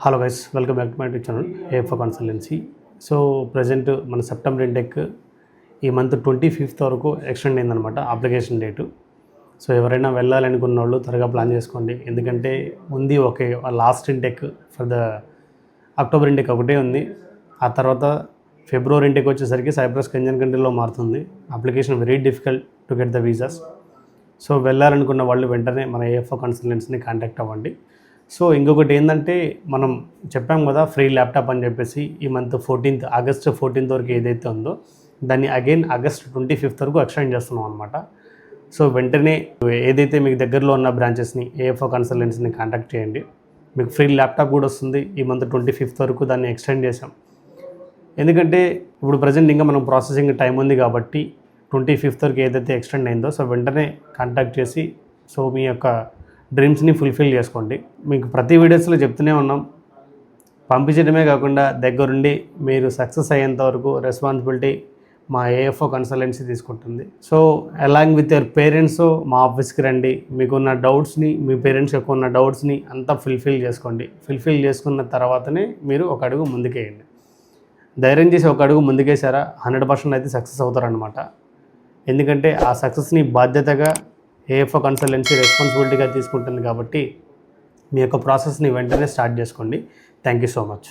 Hello guys, welcome back to my YouTube channel AFO consultancy. So present మన September intake ఈ month 25th వరకు extend అయిందనమాట application date. So ఎవరైనా వెళ్ళాలనుకున్న వాళ్ళు త్వరగా ప్లాన్ చేసుకోండి. ఎందుకంటే ఉంది ఒకే last intake for the October intake ఒకటే ఉంది. ఆ తర్వాత ఫిబ్రవరి ఇంటెక్ వచ్చేసరికి సైప్రస్ కెంజన్ కంట్రీలో మారుతుంది. Application very difficult to get the visas. So వెళ్ళాలనుకున్న వాళ్ళు వెంటనే మన ఏఎఫ్ఓ కన్సల్టెన్సీని కాంటాక్ట్ అవ్వండి. సో ఇంకొకటి ఏంటంటే, మనం చెప్పాం కదా ఫ్రీ ల్యాప్టాప్ అని చెప్పేసి, ఈ మంత్ ఆగస్ట్ 14th వరకు ఏదైతే ఉందో దాన్ని అగైన్ ఆగస్ట్ 25th వరకు ఎక్స్టెండ్ చేస్తున్నాం అనమాట. సో వెంటనే ఏదైతే మీకు దగ్గరలో ఉన్న బ్రాంచెస్ని ఏఎఫ్ఓ కన్సల్టెన్సీని కాంటాక్ట్ చేయండి. మీకు ఫ్రీ ల్యాప్టాప్ కూడా వస్తుంది. ఈ మంత్ 25th వరకు దాన్ని ఎక్స్టెండ్ చేసాం. ఎందుకంటే ఇప్పుడు ప్రజెంట్ ఇంకా మనం ప్రాసెసింగ్ టైం ఉంది కాబట్టి 25th వరకు ఏదైతే ఎక్స్టెండ్ అయిందో సో వెంటనే కాంటాక్ట్ చేసి సో మీ యొక్క డ్రీమ్స్ని ఫుల్ఫిల్ చేసుకోండి. మీకు ప్రతి వీడియోస్లో చెప్తూనే ఉన్నాం, పంపించడమే కాకుండా దగ్గరుండి మీరు సక్సెస్ అయ్యేంత వరకు రెస్పాన్సిబిలిటీ మా ఏఎఫ్ఓ కన్సల్టెన్సీ తీసుకుంటుంది. So along with your parents మా ఆఫీస్కి రండి. మీకున్న డౌట్స్ని, మీ పేరెంట్స్ యొక్క ఉన్న డౌట్స్ని అంతా ఫుల్ఫిల్ చేసుకోండి. ఫుల్ఫిల్ చేసుకున్న తర్వాతనే మీరు ఒక అడుగు ముందుకేయండి. ధైర్యం చేసి ఒక అడుగు ముందుకేసారా 100% అయితే సక్సెస్ అవుతారనమాట. ఎందుకంటే ఆ సక్సెస్ని బాధ్యతగా ఏఎఫ్ఓ కన్సల్టెన్సీ రెస్పాన్సిబిలిటీగా తీసుకుంటుంది కాబట్టి మీ యొక్క ప్రాసెస్ని వెంటనే స్టార్ట్ చేసుకోండి. Thank you so much.